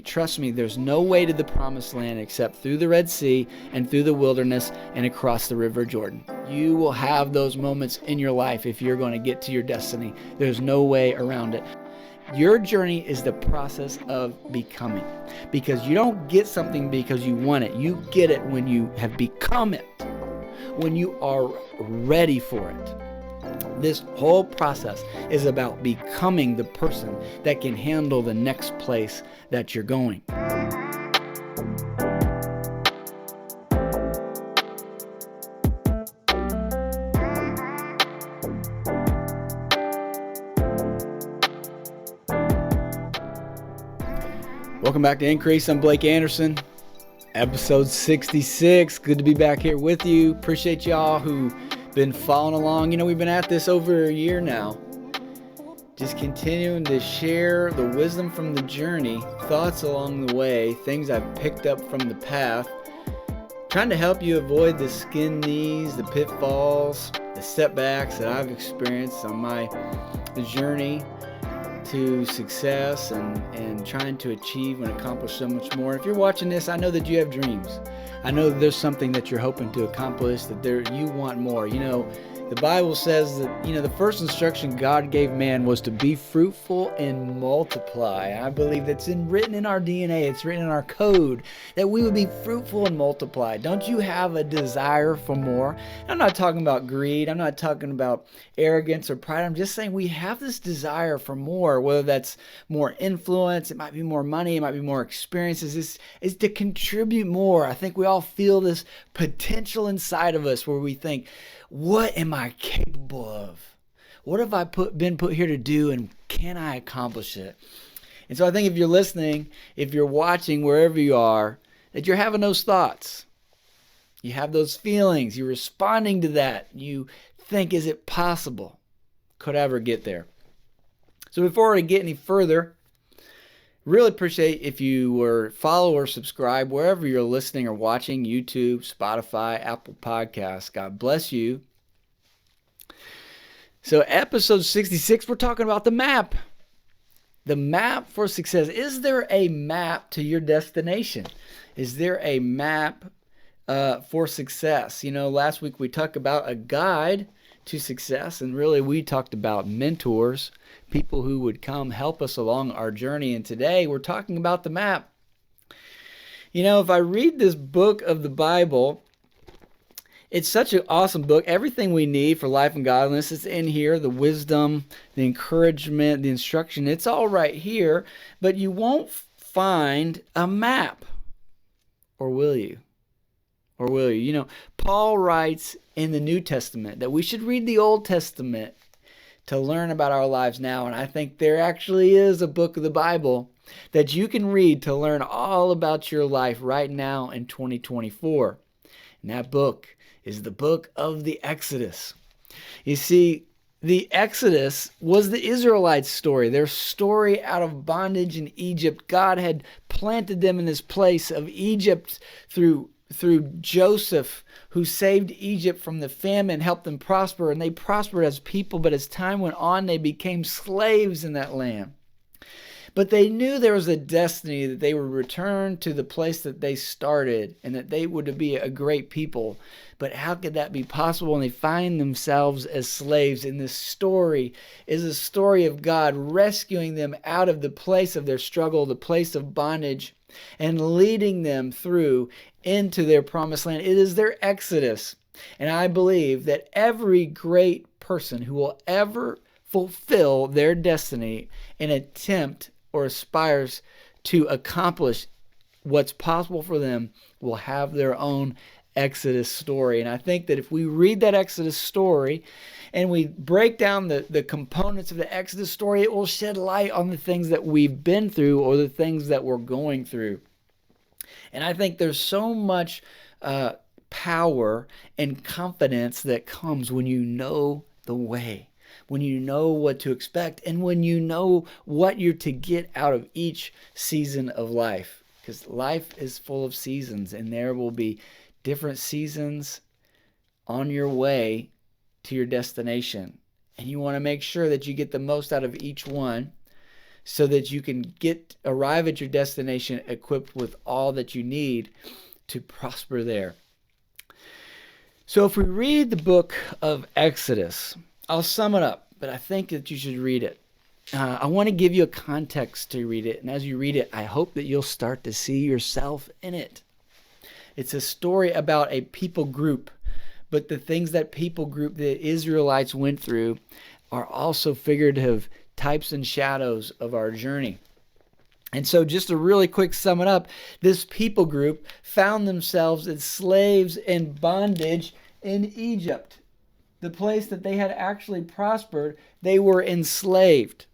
Trust me, there's no way to the promised land except through the Red Sea and through the wilderness and across the River Jordan. You will have those moments in your life if you're going to get to your destiny. There's no way around it. Your journey is the process of becoming, because you don't get something because you want it. You get it when you have become it, when you are ready for it. This whole process is about becoming the person that can handle the next place that you're going. Welcome back to Increase. I'm Blake Anderson, episode 66. Good to be back here with you. Appreciate y'all who been following along. We've been at this over a year now. Just continuing to share the wisdom from the journey, thoughts along the way, things I've picked up from the path, trying to help you avoid the skin knees, the pitfalls, the setbacks that I've experienced on my journey to success and trying to achieve and accomplish so much more. If you're watching this, I know that you have dreams. I know that there's something that you're hoping to accomplish, that you want more. The Bible says that, the first instruction God gave man was to be fruitful and multiply. I believe that's written in our DNA. It's written in our code that we would be fruitful and multiply. Don't you have a desire for more? I'm not talking about greed. I'm not talking about arrogance or pride. I'm just saying we have this desire for more, whether that's more influence, it might be more money, it might be more experiences. It's to contribute more. I think we all feel this potential inside of us where we think, what am I capable of? What have I been put here to do, and can I accomplish it? And so I think if you're listening, if you're watching, wherever you are, that you're having those thoughts. You have those feelings. You're responding to that. You think, is it possible? Could I ever get there? So before I get any further, really appreciate if you were follow or subscribe wherever you're listening or watching, YouTube, Spotify, Apple Podcasts. God bless you. So episode 66, we're talking about the map. The map for success. Is there a map to your destination? Is there a map for success? Last week we talked about a guide to success, and really we talked about mentors, people who would come help us along our journey. And today we're talking about the map. If I read this book of the Bible, it's such an awesome book. Everything we need for life and godliness is in here. The wisdom, the encouragement, the instruction, it's all right here. But you won't find a map. Or will you? Or will you? Paul writes in the New Testament that we should read the Old Testament to learn about our lives now. And I think there actually is a book of the Bible that you can read to learn all about your life right now in 2024. And that book is the book of the Exodus. You see, the Exodus was the Israelites' story, their story out of bondage in Egypt. God had planted them in this place of Egypt through Joseph, who saved Egypt from the famine, helped them prosper, and they prospered as people. But as time went on, they became slaves in that land. But they knew there was a destiny that they would return to the place that they started and that they would be a great people. But how could that be possible when they find themselves as slaves? And this story is a story of God rescuing them out of the place of their struggle, the place of bondage, and leading them through into their promised land. It is their exodus. And I believe that every great person who will ever fulfill their destiny and attempt or aspires to accomplish what's possible for them will have their own Exodus story. And I think that if we read that Exodus story and we break down the components of the Exodus story, it will shed light on the things that we've been through or the things that we're going through. And I think there's so much power and confidence that comes when you know the way, when you know what to expect, and when you know what you're to get out of each season of life. Because life is full of seasons, and there will be different seasons on your way to your destination. And you want to make sure that you get the most out of each one so that you can arrive at your destination equipped with all that you need to prosper there. So if we read the book of Exodus, I'll sum it up, but I think that you should read it. I want to give you a context to read it, and as you read it, I hope that you'll start to see yourself in it. It's a story about a people group, but the things that people group the Israelites went through are also figurative types and shadows of our journey. And so just to really quick sum it up, this people group found themselves as slaves in bondage in Egypt. The place that they had actually prospered, they were enslaved.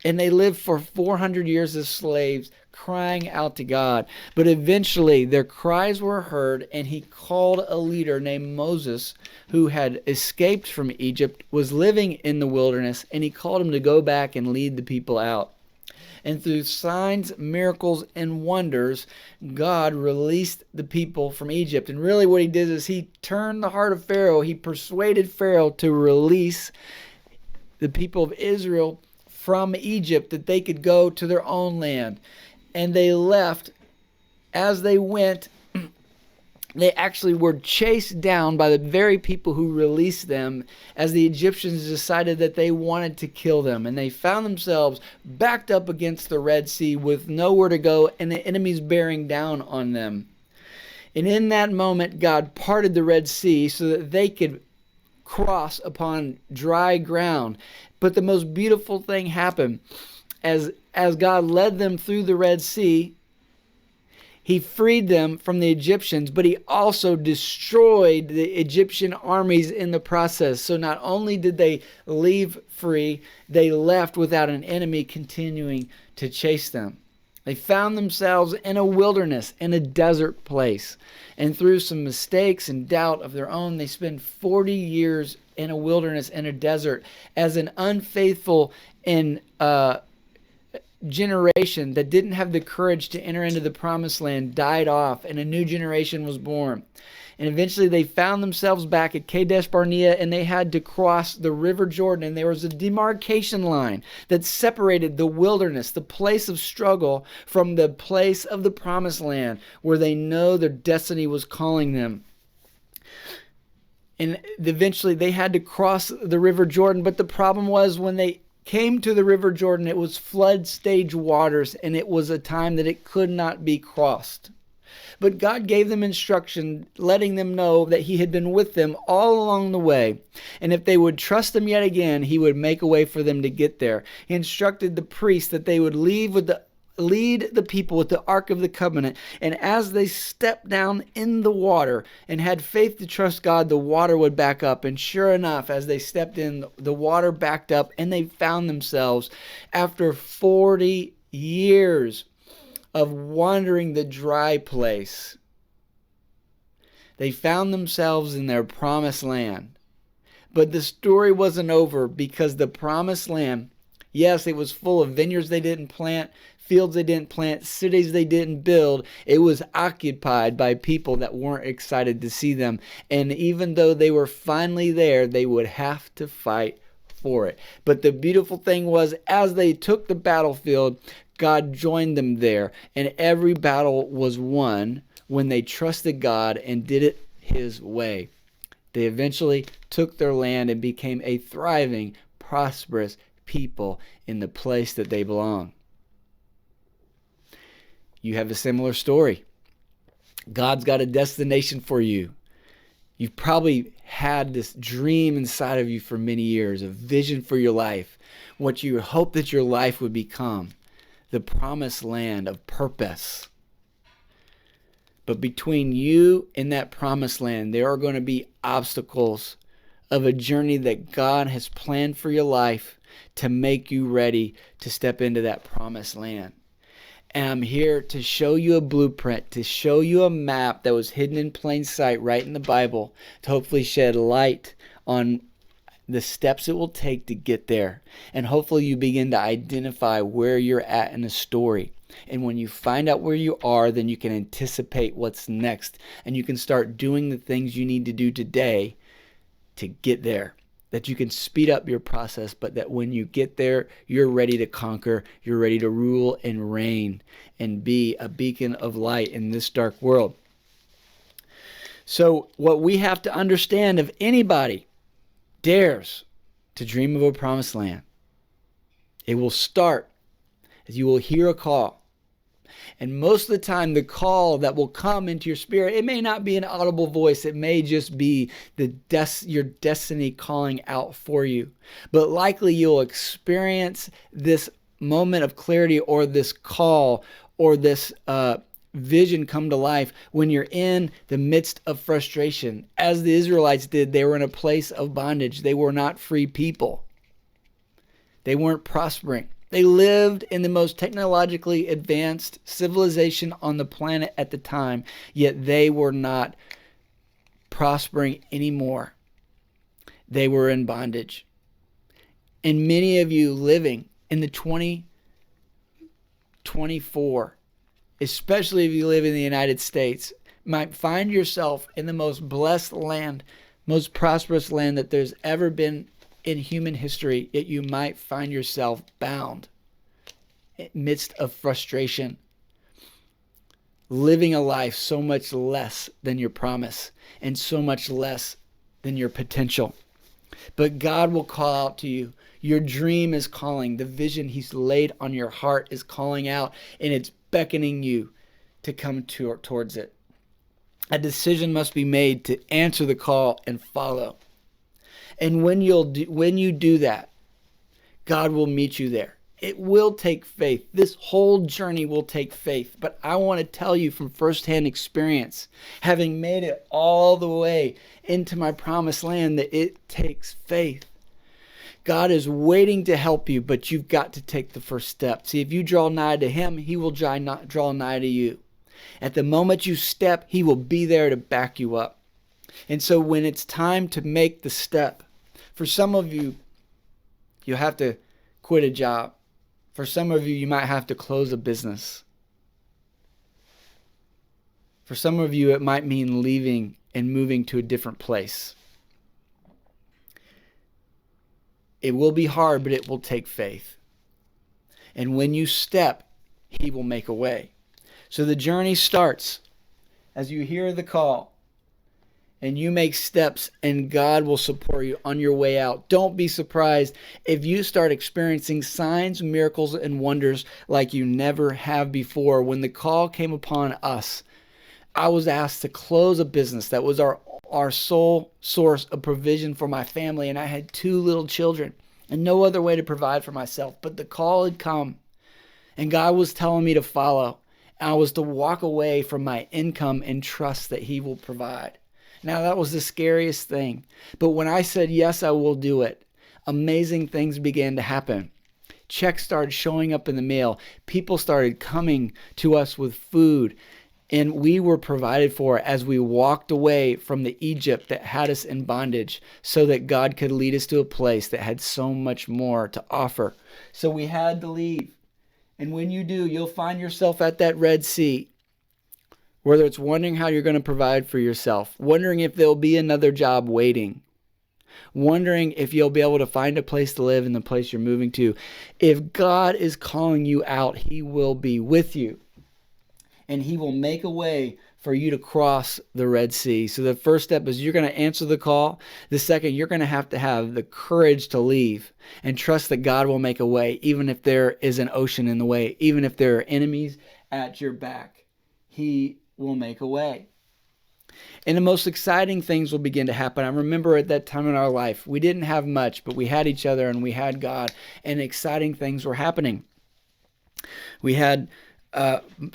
And they lived for 400 years as slaves, crying out to God. But eventually their cries were heard, and he called a leader named Moses, who had escaped from Egypt, was living in the wilderness, and he called him to go back and lead the people out. And through signs, miracles, and wonders, God released the people from Egypt. And really what he did is he turned the heart of Pharaoh. He persuaded Pharaoh to release the people of Israel from Egypt, that they could go to their own land. And they left. As they went, they actually were chased down by the very people who released them, as the Egyptians decided that they wanted to kill them. And they found themselves backed up against the Red Sea with nowhere to go, and the enemies bearing down on them. And in that moment, God parted the Red Sea so that they could cross upon dry ground. But the most beautiful thing happened. As God led them through the Red Sea, he freed them from the Egyptians, but he also destroyed the Egyptian armies in the process. So not only did they leave free, they left without an enemy continuing to chase them. They found themselves in a wilderness, in a desert place. And through some mistakes and doubt of their own, they spent 40 years in a wilderness, in a desert, as an unfaithful and generation that didn't have the courage to enter into the promised land died off, and a new generation was born. And eventually they found themselves back at Kadesh Barnea, and they had to cross the river Jordan, and there was a demarcation line that separated the wilderness, the place of struggle, from the place of the promised land, where they know their destiny was calling them. And eventually they had to cross the river Jordan, but the problem was when they came to the river Jordan, it was flood stage waters, and it was a time that it could not be crossed. But God gave them instruction, letting them know that he had been with them all along the way. And if they would trust him yet again, he would make a way for them to get there. He instructed the priests that they would lead the people with the Ark of the Covenant. And as they stepped down in the water and had faith to trust God, the water would back up. And sure enough, as they stepped in, the water backed up, and they found themselves, after 40 years of wandering the dry place, they found themselves in their promised land. But the story wasn't over, because the promised land, yes, it was full of vineyards they didn't plant, fields they didn't plant, cities they didn't build. It was occupied by people that weren't excited to see them. And even though they were finally there, they would have to fight for it. But the beautiful thing was, as they took the battlefield, God joined them there. And every battle was won when they trusted God and did it his way. They eventually took their land and became a thriving, prosperous people in the place that they belong. You have a similar story. God's got a destination for you. You've probably had this dream inside of you for many years, a vision for your life, what you hope that your life would become, the promised land of purpose. But between you and that promised land, there are going to be obstacles of a journey that God has planned for your life to make you ready to step into that promised land. And I'm here to show you a blueprint, to show you a map that was hidden in plain sight right in the Bible, to hopefully shed light on the steps it will take to get there. And hopefully you begin to identify where you're at in the story. And when you find out where you are, then you can anticipate what's next. And you can start doing the things you need to do today to get there. that you can speed up your process, but that when you get there, you're ready to conquer, you're ready to rule and reign and be a beacon of light in this dark world. So what we have to understand, if anybody dares to dream of a promised land, it will start as you will hear a call. And most of the time, the call that will come into your spirit, it may not be an audible voice. It may just be your destiny calling out for you. But likely you'll experience this moment of clarity or this call or this vision come to life when you're in the midst of frustration. As the Israelites did, they were in a place of bondage. They were not free people. They weren't prospering. They lived in the most technologically advanced civilization on the planet at the time, yet they were not prospering anymore. They were in bondage. And many of you living in the 2024, especially if you live in the United States, might find yourself in the most blessed land, most prosperous land that there's ever been in human history, yet you might find yourself bound in the midst of frustration, living a life so much less than your promise and so much less than your potential. But God will call out to you. Your dream is calling. The vision He's laid on your heart is calling out, and it's beckoning you to come towards it. A decision must be made to answer the call and follow. And when you do that, God will meet you there. It will take faith. This whole journey will take faith. But I want to tell you from firsthand experience, having made it all the way into my promised land, that it takes faith. God is waiting to help you, but you've got to take the first step. See, if you draw nigh to Him, He will draw nigh to you. At the moment you step, He will be there to back you up. And so when it's time to make the step, for some of you, you have to quit a job. For some of you, you might have to close a business. For some of you, it might mean leaving and moving to a different place. It will be hard, but it will take faith. And when you step, He will make a way. So the journey starts as you hear the call and you make steps, and God will support you on your way out. Don't be surprised if you start experiencing signs, miracles, and wonders like you never have before. When the call came upon us, I was asked to close a business that was our sole source of provision for my family, and I had 2 little children and no other way to provide for myself. But the call had come, and God was telling me to follow. I was to walk away from my income and trust that He will provide. Now, that was the scariest thing. But when I said, yes, I will do it, amazing things began to happen. Checks started showing up in the mail. People started coming to us with food. And we were provided for as we walked away from the Egypt that had us in bondage, so that God could lead us to a place that had so much more to offer. So we had to leave. And when you do, you'll find yourself at that Red Sea, whether it's wondering how you're going to provide for yourself, wondering if there'll be another job waiting, wondering if you'll be able to find a place to live in the place you're moving to. If God is calling you out, He will be with you. And He will make a way for you to cross the Red Sea. So the first step is you're going to answer the call. The second, you're going to have the courage to leave and trust that God will make a way, even if there is an ocean in the way, even if there are enemies at your back. He will make a way. And the most exciting things will begin to happen. I remember at that time in our life, we didn't have much, but we had each other and we had God, and exciting things were happening. We had,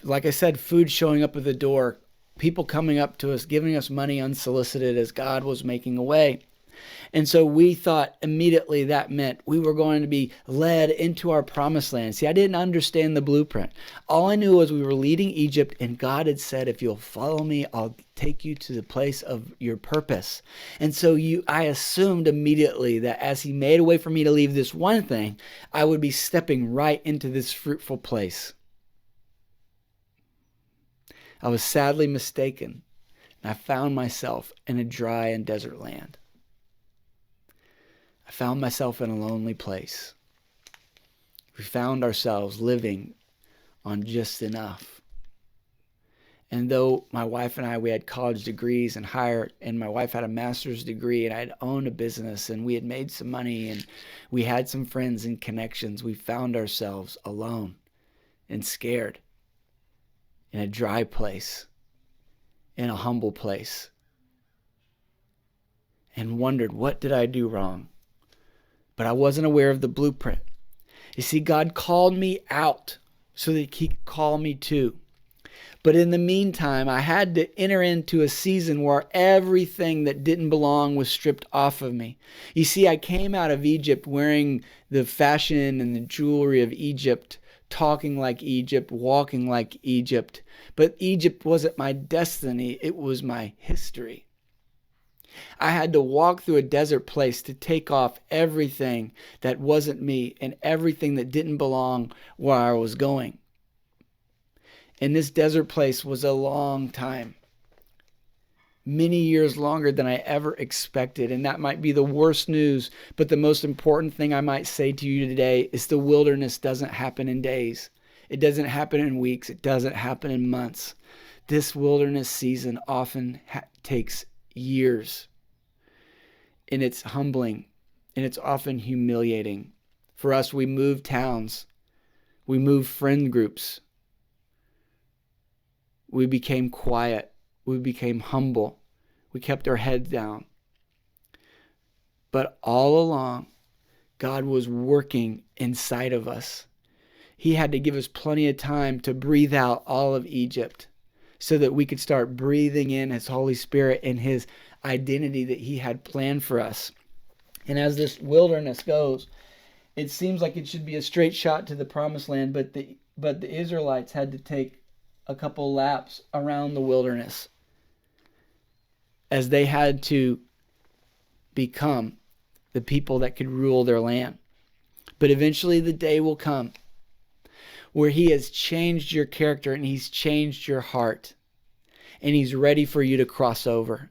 like I said, food showing up at the door, people coming up to us, giving us money unsolicited as God was making a way. And so we thought immediately that meant we were going to be led into our promised land. See, I didn't understand the blueprint. All I knew was we were leading Egypt, and God had said, if you'll follow me, I'll take you to the place of your purpose. And so I assumed immediately that as He made a way for me to leave this one thing, I would be stepping right into this fruitful place. I was sadly mistaken, and I found myself in a dry and desert land. I found myself in a lonely place. We found ourselves living on just enough. And though my wife and I, we had college degrees and my wife had a master's degree, and I'd owned a business, and we had made some money, and we had some friends and connections, we found ourselves alone and scared in a dry place, in a humble place, and wondered, what did I do wrong? But I wasn't aware of the blueprint. You see, God called me out so that he could call me too. But in the meantime, I had to enter into a season where everything that didn't belong was stripped off of me. You see, I came out of Egypt wearing the fashion and the jewelry of Egypt, talking like Egypt, walking like Egypt. But Egypt wasn't my destiny, it was my history. I had to walk through a desert place to take off everything that wasn't me and everything that didn't belong where I was going. And this desert place was a long time. Many years longer than I ever expected. And that might be the worst news. But the most important thing I might say to you today is the wilderness doesn't happen in days. It doesn't happen in weeks. It doesn't happen in months. This wilderness season often takes years. And it's humbling. And it's often humiliating. For us, we move towns. We move friend groups. We became quiet. We became humble. We kept our heads down. But all along, God was working inside of us. He had to give us plenty of time to breathe out all of Egypt so that we could start breathing in His Holy Spirit and His identity that He had planned for us. And as this wilderness goes, it seems like it should be a straight shot to the promised land, but the Israelites had to take a couple laps around the wilderness as they had to become the people that could rule their land. But eventually the day will come where He has changed your character and He's changed your heart and He's ready for you to cross over,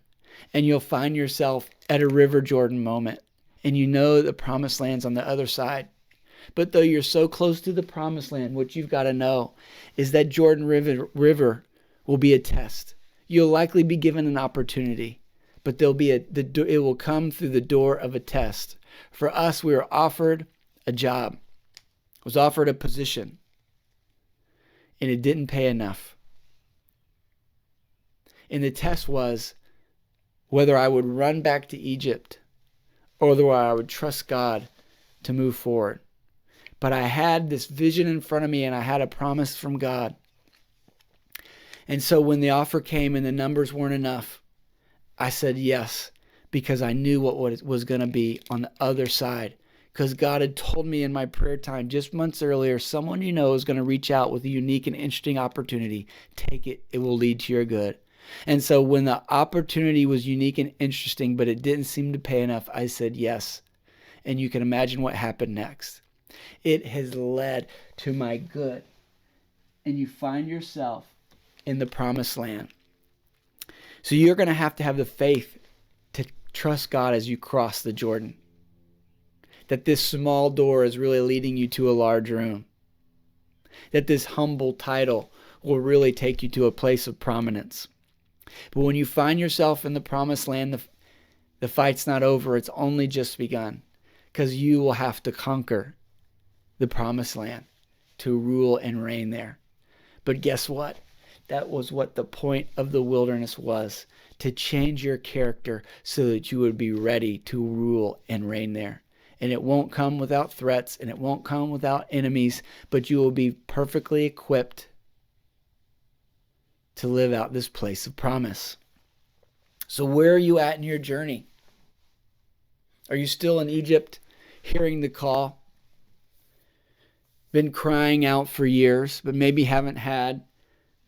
and you'll find yourself at a River Jordan moment, and you know the promised land's on the other side. But though you're so close to the promised land, what you've got to know is that Jordan River will be a test. You'll likely be given an opportunity, but it will come through the door of a test. For us, we were offered a job, was offered a position, and it didn't pay enough. And the test was whether I would run back to Egypt or whether I would trust God to move forward. But I had this vision in front of me, and I had a promise from God. And so when the offer came and the numbers weren't enough, I said yes, because I knew what was going to be on the other side. Because God had told me in my prayer time just months earlier, someone you know is going to reach out with a unique and interesting opportunity. Take it. It will lead to your good. And so when the opportunity was unique and interesting, but it didn't seem to pay enough, I said yes. And you can imagine what happened next. It has led to my good. And you find yourself in the promised land. So you're going to have the faith to trust God as you cross the Jordan. That this small door is really leading you to a large room. That this humble title will really take you to a place of prominence. But when you find yourself in the promised land, the fight's not over. It's only just begun. Because you will have to conquer the promised land to rule and reign there. But guess what? That was what the point of the wilderness was, to change your character so that you would be ready to rule and reign there. And it won't come without threats, and it won't come without enemies, but you will be perfectly equipped to live out this place of promise. So where are you at in your journey? Are you still in Egypt, hearing the call? Been crying out for years, but maybe haven't had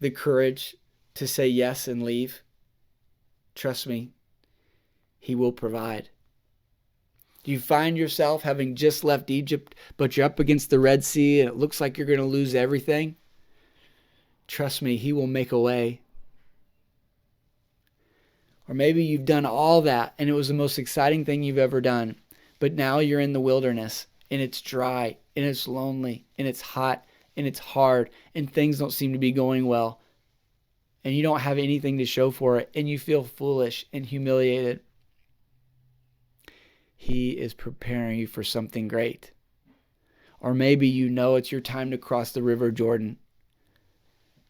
the courage to say yes and leave? Trust me, He will provide. Do you find yourself having just left Egypt, but you're up against the Red Sea and it looks like you're going to lose everything? Trust me, He will make a way. Or maybe you've done all that and it was the most exciting thing you've ever done, But now you're in the wilderness, and it's dry, and it's lonely, and it's hot, and it's hard, and things don't seem to be going well. And you don't have anything to show for it, and you feel foolish and humiliated. He is preparing you for something great. Or maybe you know it's your time to cross the River Jordan,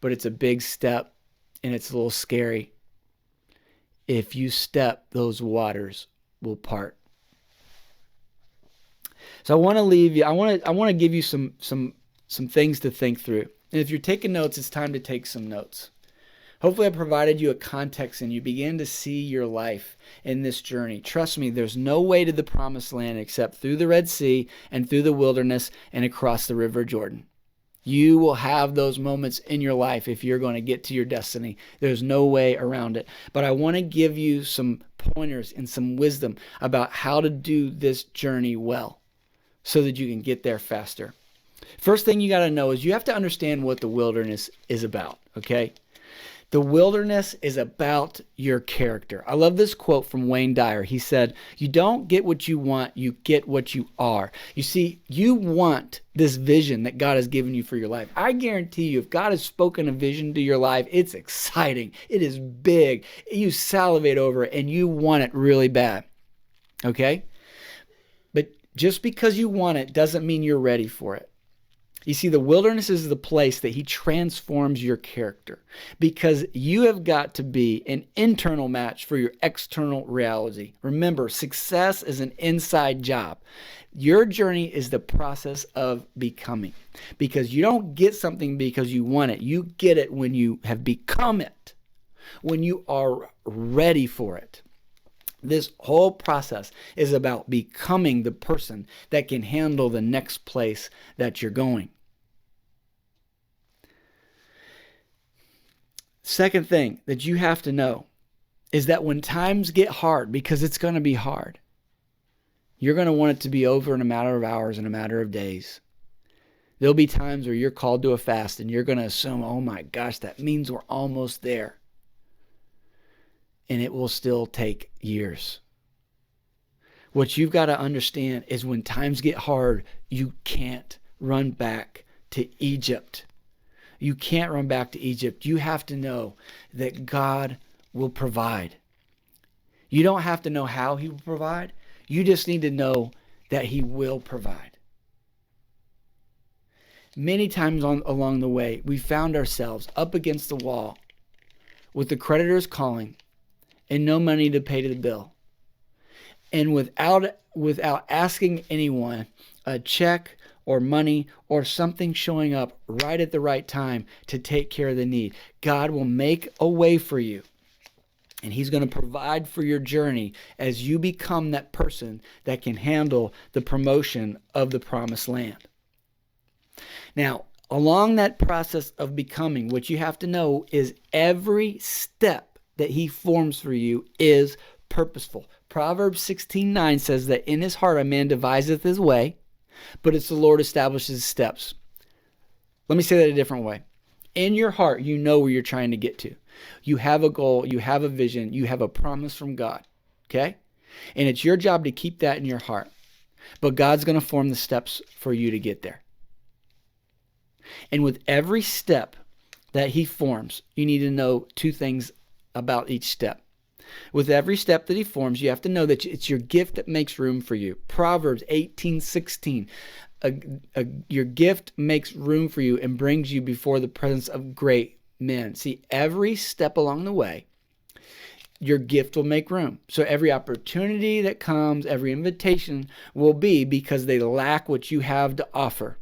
but it's a big step and it's a little scary. If you step, those waters will part. So I want to leave you. I want to give you some things to think through. And if you're taking notes, it's time to take some notes. Hopefully I provided you a context and you begin to see your life in this journey. Trust me, there's no way to the promised land except through the Red Sea and through the wilderness and across the River Jordan. You will have those moments in your life if you're going to get to your destiny. There's no way around it. But I want to give you some pointers and some wisdom about how to do this journey well so that you can get there faster. First thing you got to know is you have to understand what the wilderness is about, okay? The wilderness is about your character. I love this quote from Wayne Dyer. He said, "You don't get what you want, you get what you are." You see, you want this vision that God has given you for your life. I guarantee you, if God has spoken a vision to your life, it's exciting. It is big. You salivate over it and you want it really bad. Okay? But just because you want it doesn't mean you're ready for it. You see, the wilderness is the place that he transforms your character because you have got to be an internal match for your external reality. Remember, success is an inside job. Your journey is the process of becoming because you don't get something because you want it. You get it when you have become it, when you are ready for it. This whole process is about becoming the person that can handle the next place that you're going. Second thing that you have to know is that when times get hard, because it's going to be hard, you're going to want it to be over in a matter of hours, in a matter of days. There'll be times where you're called to a fast and you're going to assume, oh my gosh, that means we're almost there. And it will still take years. What you've got to understand is when times get hard, you can't run back to Egypt. You can't run back to Egypt. You have to know that God will provide. You don't have to know how he will provide. You just need to know that he will provide. Many times along the way, we found ourselves up against the wall with the creditors calling and no money to pay the bill. And without asking anyone, a check or money or something showing up right at the right time to take care of the need. God will make a way for you. And he's going to provide for your journey as you become that person that can handle the promotion of the promised land. Now, along that process of becoming, what you have to know is every step that he forms for you is purposeful. Proverbs 16:9 says that in his heart a man deviseth his way, but it's the Lord establishes his steps. Let me say that a different way. In your heart, you know where you're trying to get to. You have a goal, you have a vision, you have a promise from God, okay? And it's your job to keep that in your heart. But God's going to form the steps for you to get there. And with every step that he forms, you need to know two things about each step. With every step that he forms, you have to know that it's your gift that makes room for you. Proverbs 18:16. Your gift makes room for you and brings you before the presence of great men. See, every step along the way, your gift will make room. So every opportunity that comes, every invitation will be because they lack what you have to offer.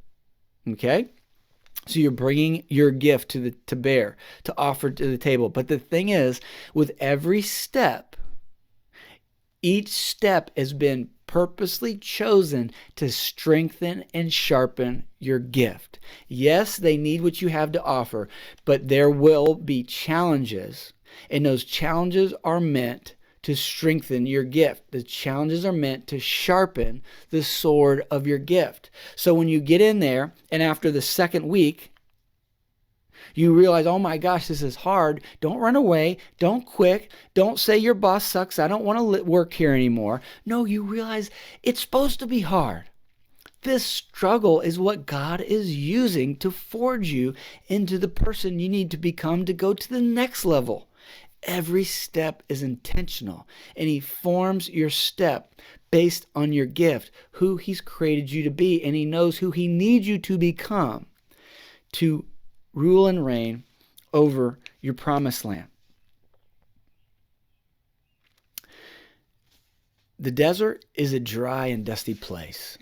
Okay? So you're bringing your gift to bear, to offer to the table. But the thing is, with every step, each step has been purposely chosen to strengthen and sharpen your gift. Yes, they need what you have to offer, but there will be challenges, and those challenges are meant to strengthen your gift. The challenges are meant to sharpen the sword of your gift. So when you get in there and after the second week, You realize, oh my gosh, this is hard. Don't run away. Don't quit. Don't say your boss sucks. I don't want to work here anymore. No, you realize it's supposed to be hard. This struggle is what God is using to forge you into the person you need to become to go to the next level. Every step is intentional, and He forms your step based on your gift, who He's created you to be, and He knows who He needs you to become to rule and reign over your promised land. The desert is a dry and dusty place,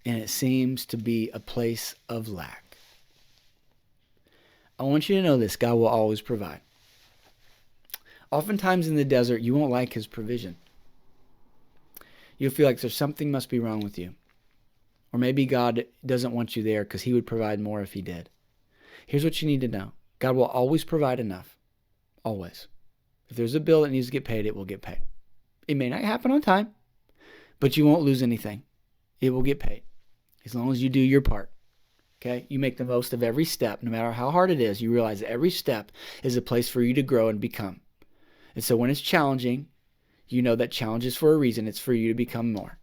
and it seems to be a place of lack. I want you to know this: God will always provide. Oftentimes in the desert, you won't like His provision. You'll feel like there's something must be wrong with you. Or maybe God doesn't want you there because He would provide more if He did. Here's what you need to know. God will always provide enough. Always. If there's a bill that needs to get paid, it will get paid. It may not happen on time, but you won't lose anything. It will get paid as long as you do your part. Okay? You make the most of every step. No matter how hard it is, you realize that every step is a place for you to grow and become. And so when it's challenging, you know that challenge is for a reason. It's for you to become more.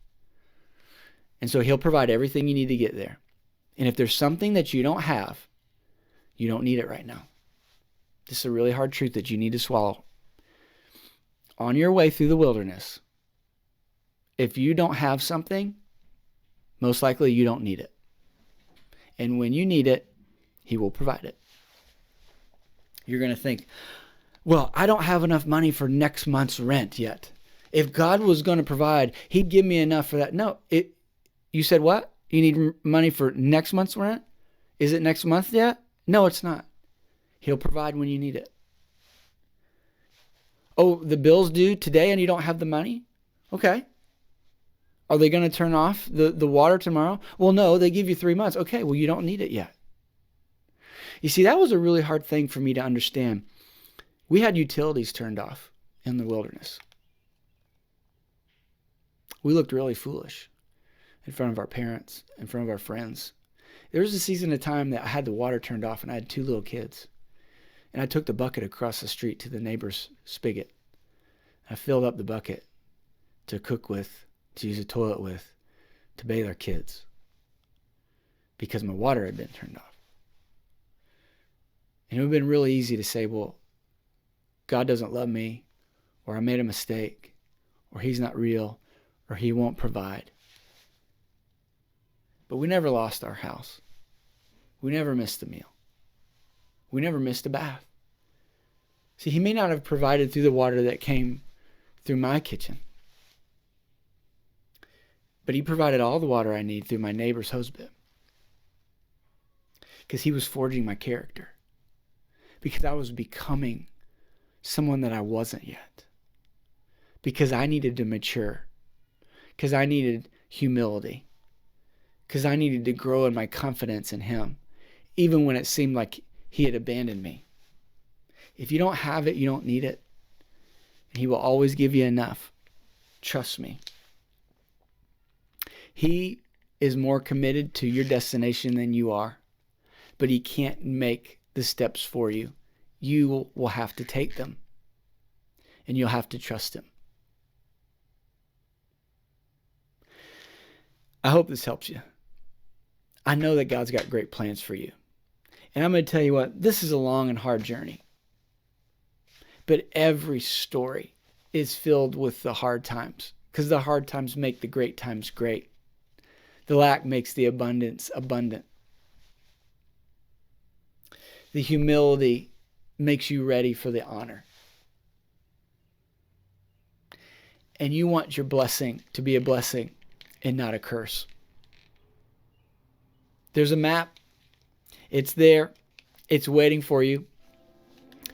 And so He'll provide everything you need to get there. And if there's something that you don't have, you don't need it right now. This is a really hard truth that you need to swallow. On your way through the wilderness, if you don't have something, most likely you don't need it. And when you need it, He will provide it. You're going to think, well, I don't have enough money for next month's rent yet. If God was going to provide, He'd give me enough for that. No, you said what? You need money for next month's rent? Is it next month yet? No, it's not. He'll provide when you need it. Oh, the bill's due today and you don't have the money? Okay. Are they going to turn off the water tomorrow? Well, no, they give you 3 months. Okay, well, you don't need it yet. You see, that was a really hard thing for me to understand. We had utilities turned off in the wilderness. We looked really foolish in front of our parents, in front of our friends. There was a season of time that I had the water turned off and I had 2 little kids. And I took the bucket across the street to the neighbor's spigot. I filled up the bucket to cook with, to use the toilet with, to bathe our kids. Because my water had been turned off. And it would have been really easy to say, well, God doesn't love me, or I made a mistake, or He's not real, or He won't provide. But we never lost our house. We never missed a meal. We never missed a bath. See, He may not have provided through the water that came through my kitchen, but He provided all the water I need through my neighbor's hose bib. Because He was forging my character. Because I was becoming someone that I wasn't yet. Because I needed to mature. Because I needed humility. Because I needed to grow in my confidence in Him, even when it seemed like He had abandoned me. If you don't have it, you don't need it. He will always give you enough. Trust me. He is more committed to your destination than you are, but He can't make the steps for you. You will have to take them, and you'll have to trust Him. I hope this helps you. I know that God's got great plans for you. And I'm going to tell you what, this is a long and hard journey. But every story is filled with the hard times, because the hard times make the great times great. The lack makes the abundance abundant. The humility makes you ready for the honor. And you want your blessing to be a blessing and not a curse. There's a map. It's there. It's waiting for you.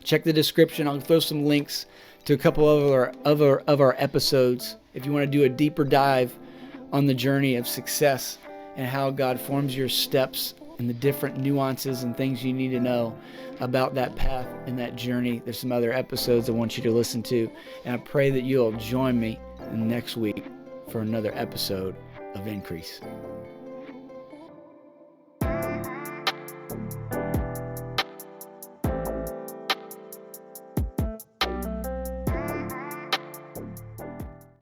Check the description. I'll throw some links to a couple of our episodes if you want to do a deeper dive on the journey of success and how God forms your steps and the different nuances and things you need to know about that path and that journey. There's some other episodes I want you to listen to, and I pray that you'll join me next week for another episode of Increase.